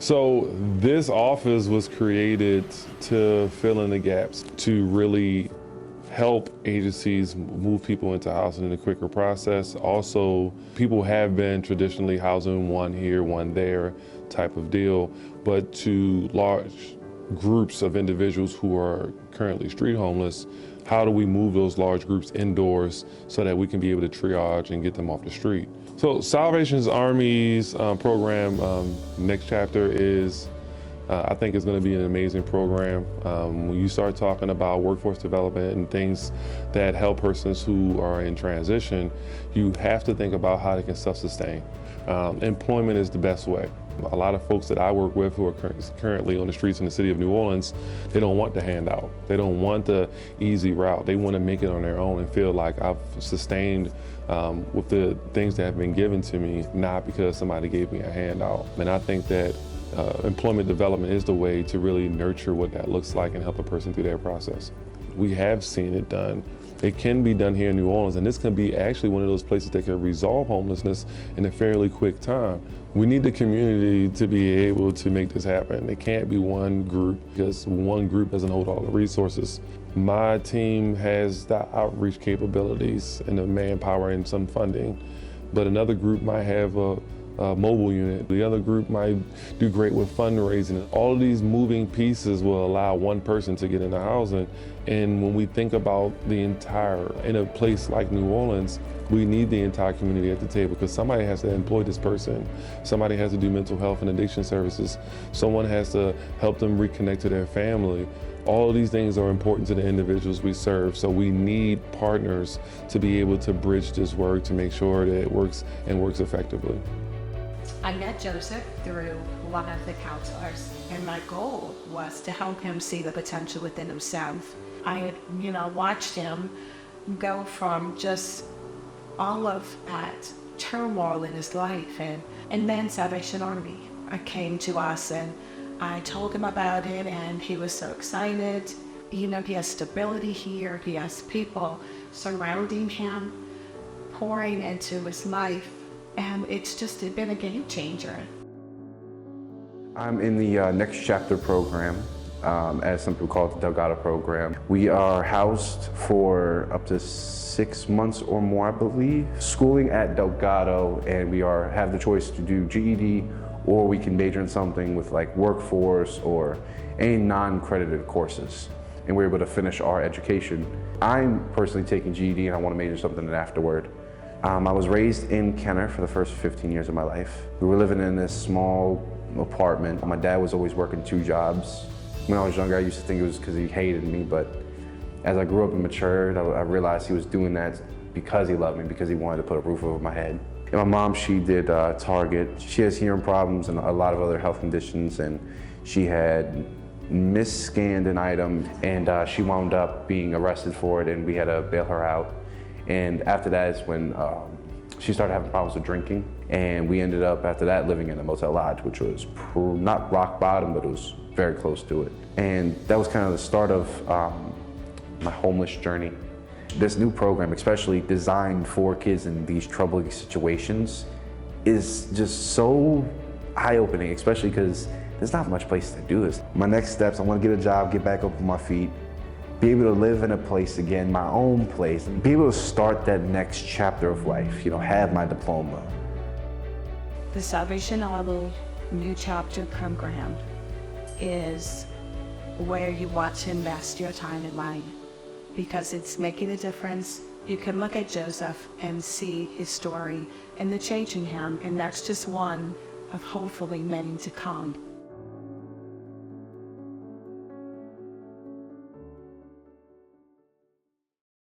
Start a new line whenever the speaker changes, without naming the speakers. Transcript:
So this office was created to fill in the gaps, to really help agencies move people into housing in a quicker process. Also, people have been traditionally housing one here, one there type of deal, but to large groups of individuals who are currently street homeless, how do we move those large groups indoors so that we can be able to triage and get them off the street? So Salvation Army's program, next chapter is, I think it's going to be an amazing program. When you start talking about workforce development and things that help persons who are in transition, you have to think about how they can self-sustain. Employment is the best way. A lot of folks that I work with who are currently on the streets in the city of New Orleans, they don't want the handout. They don't want the easy route. They want to make it on their own and feel like I've sustained with the things that have been given to me, not because somebody gave me a handout. And I think that employment development is the way to really nurture what that looks like and help a person through their process. We have seen it done. It can be done here in New Orleans, and this can be actually one of those places that can resolve homelessness in a fairly quick time. We need the community to be able to make this happen. It can't be one group, because one group doesn't hold all the resources. My team has the outreach capabilities and the manpower and some funding, but another group might have a mobile unit. The other group might do great with fundraising. All of these moving pieces will allow one person to get into housing. And when we think about the entire, in a place like New Orleans, we need the entire community at the table, because somebody has to employ this person. Somebody has to do mental health and addiction services. Someone has to help them reconnect to their family. All of these things are important to the individuals we serve, so we need partners to be able to bridge this work to make sure that it works and works effectively.
I met Joseph through one of the counselors, and my goal was to help him see the potential within himself. I had, watched him go from just all of that turmoil in his life, and then Salvation Army came to us, and I told him about it, and he was so excited. He has stability here. He has people surrounding him, pouring into his life. And it's just been a game changer.
I'm in the Next Chapter program, as some people call it, the Delgado program. We are housed for up to 6 months or more, I believe. Schooling at Delgado, and we have the choice to do GED, or we can major in something with like workforce or any non-credited courses. And we're able to finish our education. I'm personally taking GED, and I want to major in something afterward. I was raised in Kenner for the first 15 years of my life. We were living in this small apartment. My dad was always working 2 jobs. When I was younger, I used to think it was because he hated me, but as I grew up and matured, I realized he was doing that because he loved me, because he wanted to put a roof over my head. And my mom, she did Target. She has hearing problems and a lot of other health conditions, and she had misscanned an item, and she wound up being arrested for it, and we had to bail her out. And after that is when she started having problems with drinking. And we ended up, after that, living in a motel lodge, which was not rock bottom, but it was very close to it. And that was kind of the start of my homeless journey. This new program, especially designed for kids in these troubling situations, is just so eye-opening, especially because there's not much place to do this. My next steps, I want to get a job, get back up on my feet, be able to live in a place again, my own place, and be able to start that next chapter of life, have my diploma.
The Salvation Army New Chapter program is where you want to invest your time and money, because it's making a difference. You can look at Joseph and see his story and the change in him, and that's just one of hopefully many to come.